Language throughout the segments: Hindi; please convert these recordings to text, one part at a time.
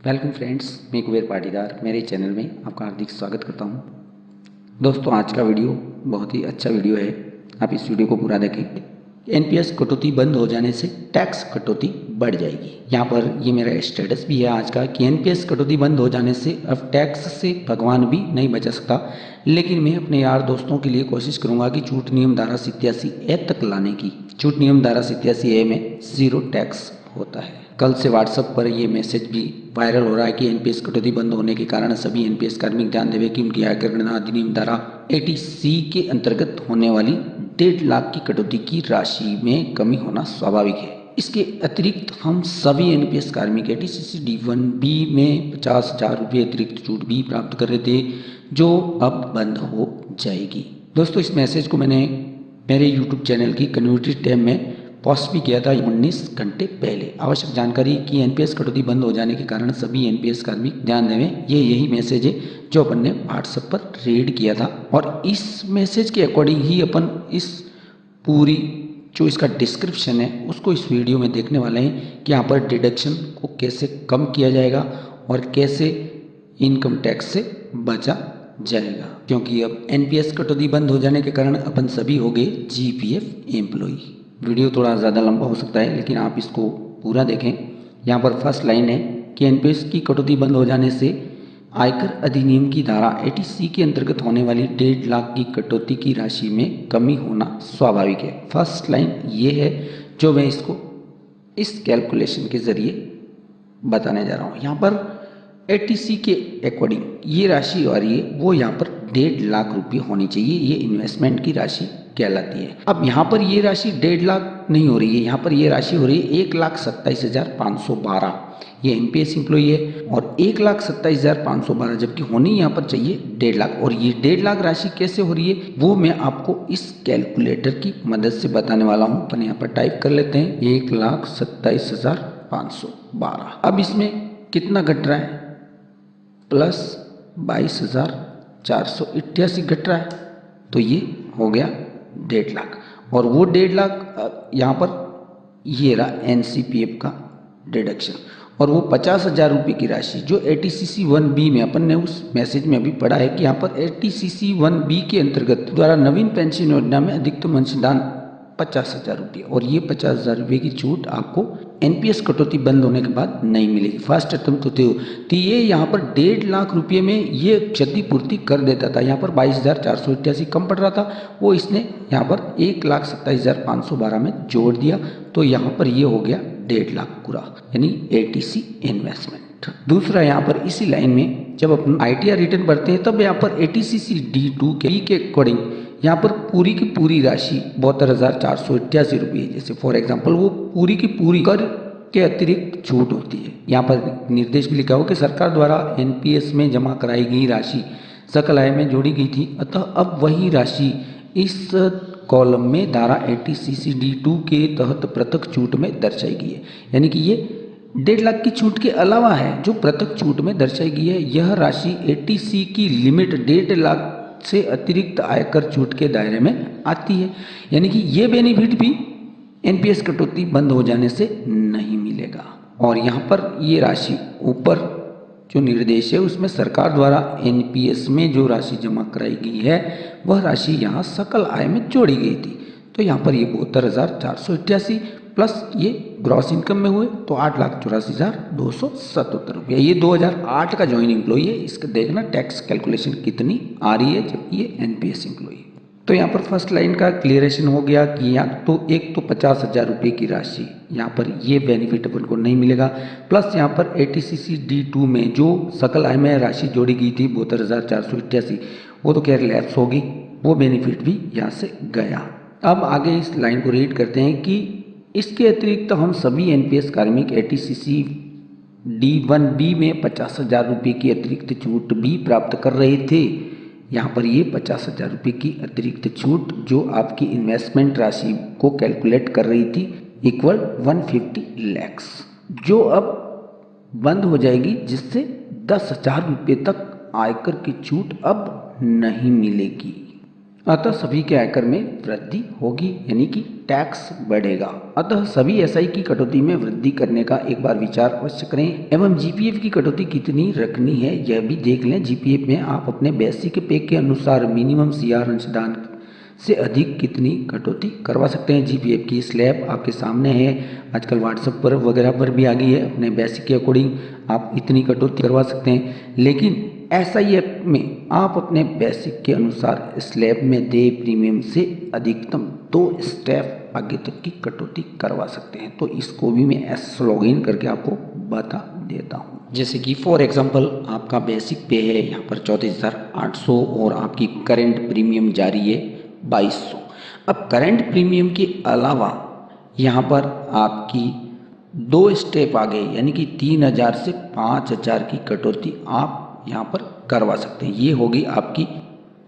वेलकम फ्रेंड्स, मैं कुबेर पाटीदार मेरे चैनल में आपका हार्दिक स्वागत करता हूं। दोस्तों, आज का वीडियो बहुत ही अच्छा वीडियो है। आप इस वीडियो को पूरा देखें। एनपीएस कटौती बंद हो जाने से टैक्स कटौती बढ़ जाएगी। यहाँ पर ये मेरा स्टेटस भी है आज का कि एनपीएस कटौती बंद हो जाने से अब टैक्स से भगवान भी नहीं बचा सकता। लेकिन मैं अपने यार दोस्तों के लिए कोशिश करूंगा कि छूट नियम धारा 87A तक लाने की। छूट नियम धारा 87A में 0 टैक्स होता है। कल से व्हाट्सएप पर ये मैसेज भी वायरल हो रहा है कि एनपीएस कटौती बंद होने के कारण सभी एनपीएस कार्मिक ध्यान देवे कि उनकी आयकर गणना अधिनियम धारा 80C के अंतर्गत होने वाली 1.5 लाख की कटौती की राशि में कमी होना स्वाभाविक है। इसके अतिरिक्त हम सभी एनपीएस कार्मिक एटीसीसी D1B में 50,000 रुपये अतिरिक्त छूट भी प्राप्त कर रहे थे, जो अब बंद हो जाएगी। दोस्तों, इस मैसेज को मैंने मेरे यूट्यूब चैनल की कम्युनिटी टैब में पोस्ट भी किया था 19 घंटे पहले। आवश्यक जानकारी कि एनपीएस कटौती बंद हो जाने के कारण सभी एनपीएस कार्मिक ध्यान देवें, ये यही मैसेज है जो अपन ने व्हाट्सएप पर रीड किया था। और इस मैसेज के अकॉर्डिंग ही अपन इस पूरी जो इसका डिस्क्रिप्शन है उसको इस वीडियो में देखने वाले हैं कि यहाँ पर डिडक्शन को कैसे कम किया जाएगा और कैसे इनकम टैक्स से बचा जाएगा। क्योंकि अब एनपीएस कटौती बंद हो जाने के कारण अपन सभी हो गए जीपीएफ एम्प्लॉई। वीडियो थोड़ा ज़्यादा लंबा हो सकता है, लेकिन आप इसको पूरा देखें। यहाँ पर फर्स्ट लाइन है कि एनपीएस की कटौती बंद हो जाने से आयकर अधिनियम की धारा 80C के अंतर्गत होने वाली 1.5 लाख की कटौती की राशि में कमी होना स्वाभाविक है। फर्स्ट लाइन ये है जो मैं इसको इस कैलकुलेशन के जरिए बताने जा रहा हूँ। यहाँ पर 80C के अकॉर्डिंग ये राशि आ रही है वो यहाँ पर 1.5 लाख रुपये होनी चाहिए। ये इन्वेस्टमेंट की राशि कहलाती है। अब यहाँ पर ये राशि 1.5 लाख नहीं हो रही है, यहाँ पर ये राशि हो रही है 1,27,512। ये एनपीएस एम्प्लॉई है और 1,27,512 जबकि होनी यहाँ पर चाहिए 1.5 लाख। और ये 1.5 लाख राशि कैसे हो रही है वो मैं आपको इस कैलकुलेटर की मदद से बताने वाला हूँ। अपन यहाँ पर टाइप कर लेते हैं 1,27,512। अब इसमें कितना घट रहा है? प्लस 22,488 घट रहा है, तो ये हो गया 1.5 लाख। और वो 1.5 लाख यहाँ पर ये रहा एनसीपीएफ का डिडक्शन। और वो 50,000 रुपये की राशि जो एटीसीसी 1B में अपन ने उस मैसेज में अभी पढ़ा है कि यहाँ पर एटीसीसी 1B के अंतर्गत द्वारा नवीन पेंशन योजना में अधिकतम अंशदान 50,000 रुपये। और ये 50,000 रुपये की छूट आपको एनपीएस कटौती बंद होने के बाद नहीं मिलेगी। फर्स्ट अटेम्प्ट होते हो तो ये यहाँ पर 1.5 लाख रुपये में ये क्षतिपूर्ति कर देता था। यहाँ पर 22,488 कम पड़ रहा था, वो इसने यहाँ पर 1,27,512 में जोड़ दिया, तो यहाँ पर ये हो गया 1.5 लाख पूरा, यानी एटीसी इन्वेस्टमेंट। दूसरा, यहाँ पर इसी लाइन में जब अपन आईटीआर रिटर्न भरते हैं तब यहाँ पर एटीसीसी D2 के अकॉर्डिंग यहाँ पर पूरी की पूरी राशि 72,488 रुपये, जैसे फॉर एग्जांपल वो पूरी की पूरी कर के अतिरिक्त छूट होती है। यहाँ पर निर्देश भी लिखा हो कि सरकार द्वारा एनपीएस में जमा कराई गई राशि सकल आय में जोड़ी गई थी, अतः अब वही राशि इस कॉलम में धारा 80CC D2 के तहत पृथक छूट में दर्शाई गई है। यानी कि ये 1.5 लाख की छूट के अलावा है जो पृथक छूट में दर्शाई गई है। यह राशि 80C की लिमिट 1.5 लाख से अतिरिक्त आयकर छूट के दायरे में आती है। यानी कि ये बेनिफिट भी एनपीएस कटौती बंद हो जाने से नहीं मिलेगा। और यहाँ पर ये राशि ऊपर जो निर्देश है उसमें सरकार द्वारा एनपीएस में जो राशि जमा कराई गई है वह राशि यहाँ सकल आय में जोड़ी गई थी। तो यहाँ पर ये 72,488 प्लस ये ग्रॉस इनकम में हुए तो 8,84,277 रुपये। ये 2008 का ज्वाइन एम्प्लॉई है। इसका देखना टैक्स कैलकुलेशन कितनी आ रही है जबकि ये एनपीएस एम्प्लॉई है। तो यहाँ पर फर्स्ट लाइन का क्लियरेशन हो गया कि यहाँ तो 50,000 रुपये की राशि यहाँ पर ये बेनिफिट अपन को नहीं मिलेगा, प्लस यहाँ पर एटीसीसी D2 में जो सकल आय में राशि जोड़ी गई थी 72,488 वो तो खैर लैप्स होगी, वो बेनिफिट भी यहाँ से गया। अब आगे इस लाइन को रीड करते हैं कि इसके अतिरिक्त हम सभी एनपीएस कार्मिक एटीसीसी D1B में 50,000 रुपये की अतिरिक्त छूट भी प्राप्त कर रहे थे। यहाँ पर ये 50,000 रुपये की अतिरिक्त छूट जो आपकी इन्वेस्टमेंट राशि को कैलकुलेट कर रही थी इक्वल 150 लैक्स, जो अब बंद हो जाएगी, जिससे 10,000 रुपये तक आयकर की छूट अब नहीं मिलेगी। अतः सभी के आयकर में वृद्धि होगी, यानी कि टैक्स बढ़ेगा। अतः सभी एसआई की कटौती में वृद्धि करने का एक बार विचार अवश्य करें एवं जीपीएफ की कटौती कितनी रखनी है यह भी देख लें। जीपीएफ में आप अपने बेसिक पे के अनुसार मिनिमम सीआर अंशदान से अधिक कितनी कटौती करवा सकते हैं। जीपीएफ की स्लैब आपके सामने है, आजकल व्हाट्सएप पर वगैरह पर भी आ गई है। अपने बेसिक के अकॉर्डिंग आप इतनी कटौती करवा सकते हैं, लेकिन एसआईएफ में आप अपने बेसिक के अनुसार स्लैब में दे प्रीमियम से अधिकतम 2 स्टेप आगे तक की कटौती करवा सकते हैं। तो इसको भी मैं एस लॉगिन करके आपको बता देता हूँ। जैसे कि फॉर एग्जांपल आपका बेसिक पे है यहाँ पर 34,800 और आपकी करंट प्रीमियम जारी है 2200। अब करंट प्रीमियम के अलावा यहाँ पर आपकी 2 स्टेप आगे यानी कि 3,000 से 5,000 की कटौती आप यहाँ पर करवा सकते हैं। ये होगी आपकी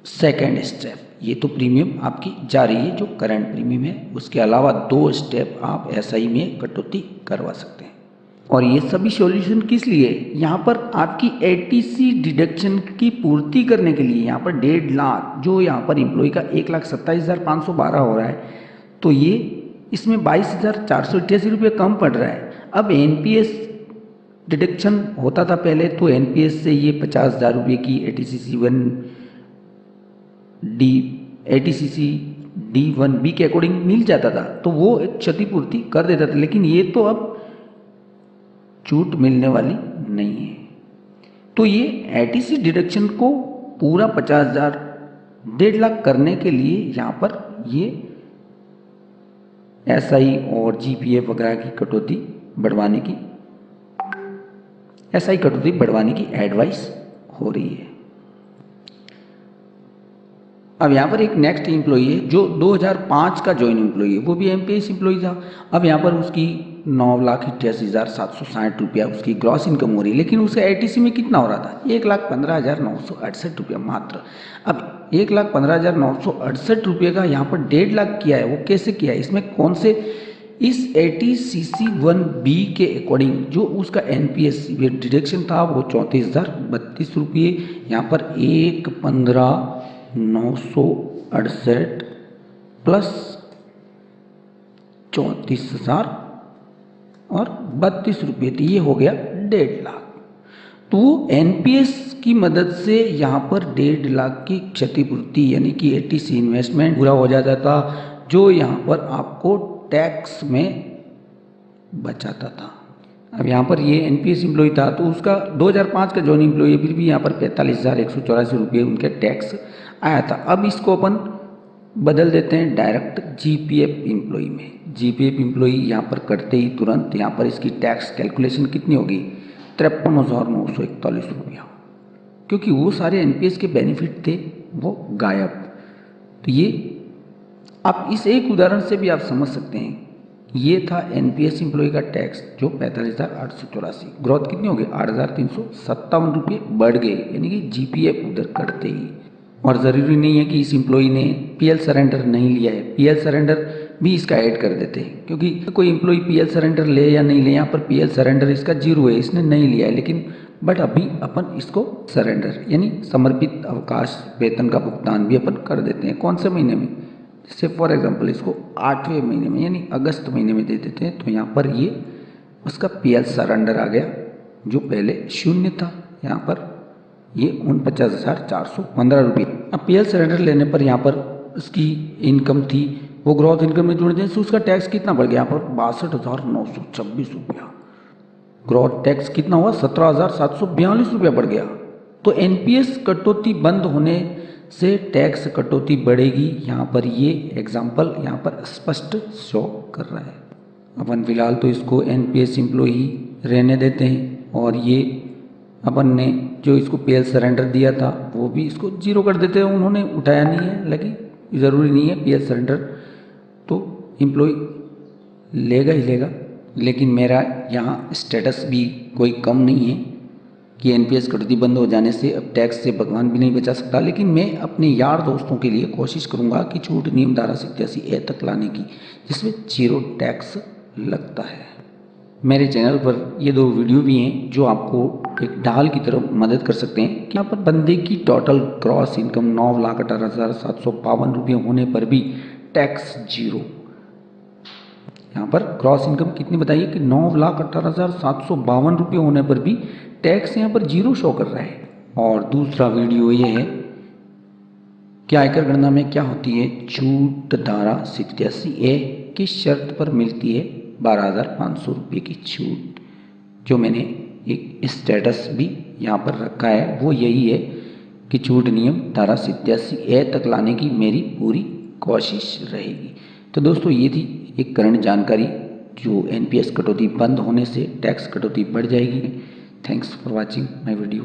सेकेंड स्टेप। ये तो प्रीमियम आपकी जारी है जो करंट प्रीमियम है, उसके अलावा 2 स्टेप आप एसआई में कटौती करवा सकते हैं। और ये सभी सॉल्यूशन किस लिए? यहाँ पर आपकी एटीसी डिडक्शन की पूर्ति करने के लिए। यहाँ पर 1.5 लाख जो यहाँ पर एम्प्लॉय का 1,27,512 हो रहा है, तो ये इसमें 22,488 रुपये कम पड़ रहा है। अब एनपीएस डिडक्शन होता था पहले, तो एनपीएस से ये 50,000 रुपये की एटीसीसी 1D एटीसीसी D1B के अकॉर्डिंग मिल जाता था, तो वो एक क्षतिपूर्ति कर देता था। लेकिन ये तो अब छूट मिलने वाली नहीं है। तो ये एटीसी डिडक्शन को पूरा 50,000 1.5 लाख करने के लिए यहाँ पर ये एसआई और जीपीएफ वगैरह की कटौती बढ़वाने की एसआई कटौती बढ़वाने की एडवाइस हो रही है। अब यहाँ पर एक नेक्स्ट एम्प्लॉई है जो 2005 का ज्वाइन एम्प्लॉई है, वो भी एमपीएस एम्प्लॉई था। अब यहाँ पर उसकी 9,88,760 रुपया उसकी ग्रॉस इनकम हो रही है, लेकिन उसका एटीसी में कितना हो रहा था? 1,15,968 रुपया मात्र। अब 1,15,968 रुपये का यहाँ पर 1.5 लाख किया है। वो कैसे किया है? इसमें कौन से इस एटीसीसी 1B के अकॉर्डिंग जो उसका एनपीएस डिडक्शन था वो 34,032 रुपये। यहाँ पर 1,15,968 प्लस 34,000 और 32 रुपये थी, ये हो गया 1.5 लाख। तो एनपीएस की मदद से यहाँ पर 1.5 लाख की क्षतिपूर्ति यानी कि एटीसी इन्वेस्टमेंट पूरा हो जाता था, जो यहाँ पर आपको टैक्स में बचाता था। अब यहाँ पर ये एनपीएस एम्प्लॉय था, तो उसका 2005 का जॉइन एम्प्लॉय है, फिर भी यहाँ पर 45,184 रुपये उनके टैक्स आया था। अब इसको अपन बदल देते हैं डायरेक्ट जीपीएफ एम्प्लॉय में। जीपीएफ एम्प्लॉय यहाँ पर करते ही तुरंत यहाँ पर इसकी टैक्स कैलकुलेशन कितनी होगी? 53,941 रुपया, क्योंकि वो सारे एनपीएस के बेनिफिट थे वो गायब। तो ये आप इस एक उदाहरण से भी आप समझ सकते हैं। ये था एनपीएस एम्प्लॉय का टैक्स जो 45,884, ग्रोथ कितनी हो गई? 8,357 रुपये बढ़ गए, यानी कि जीपीएफ उधर करते ही। और ज़रूरी नहीं है कि इस एम्प्लॉय ने पीएल सरेंडर नहीं लिया है, पीएल सरेंडर भी इसका ऐड कर देते हैं, क्योंकि कोई एम्प्लॉय पीएल सरेंडर ले या नहीं ले, यहाँ पर पीएल सरेंडर इसका 0 है, इसने नहीं लिया है। लेकिन बट अभी अपन इसको सरेंडर यानी समर्पित अवकाश वेतन का भुगतान भी अपन कर देते हैं। कौन से महीने में? जैसे फॉर एग्जांपल इसको 8वें महीने में यानी अगस्त महीने में दे देते हैं, तो यहाँ पर ये उसका पीएल सरेंडर आ गया जो पहले 0 था। यहाँ पर ये 49,415 रुपये। अब पीएल सरेंडर लेने पर यहाँ पर उसकी इनकम थी वो ग्रॉस इनकम में जुड़ देने से उसका टैक्स कितना बढ़ गया? यहाँ पर 62,926 रुपया। ग्रॉस टैक्स कितना हुआ? 17,742 रुपया बढ़ गया। तो एनपीएस कटौती बंद होने से टैक्स कटौती बढ़ेगी। यहाँ पर ये एग्जाम्पल यहाँ पर स्पष्ट शो कर रहा है। अपन फिलहाल तो इसको एनपीएस एम्प्लॉय ही रहने देते हैं, और ये अपन ने जो इसको पीएल सरेंडर दिया था वो भी इसको 0 कर देते हैं। उन्होंने उठाया नहीं है, लेकिन ज़रूरी नहीं है पीएल सरेंडर तो एम्प्लॉय लेगा ही लेगा। लेकिन मेरा यहाँ स्टेटस भी कोई कम नहीं है कि एनपीएस कटौती बंद हो जाने से अब टैक्स से भगवान भी नहीं बचा सकता। लेकिन मैं अपने यार दोस्तों के लिए कोशिश करूँगा कि छूट नियम धारा 87A तक लाने की, जिसमें 0 टैक्स लगता है। मेरे चैनल पर ये 2 वीडियो भी हैं जो आपको एक ढाल की तरफ मदद कर सकते हैं कि यहाँ पर बंदे की टोटल क्रॉस इनकम 9,18,752 रुपये होने पर भी टैक्स जीरो। यहाँ पर क्रॉस इनकम कितनी बताइए कि 9,18,752 रुपये होने पर भी टैक्स यहाँ पर जीरो शो कर रहा है। और दूसरा वीडियो ये है कि आयकर गणना में क्या होती है छूट। धारा 87A किस शर्त पर मिलती है 12,500 रुपये की छूट। जो मैंने एक स्टेटस भी यहाँ पर रखा है वो यही है कि छूट नियम धारा 87A तक लाने की मेरी पूरी कोशिश रहेगी। तो दोस्तों ये थी एक करंट जानकारी जो NPS कटौती बंद होने से टैक्स कटौती बढ़ जाएगी। Thanks for watching my video.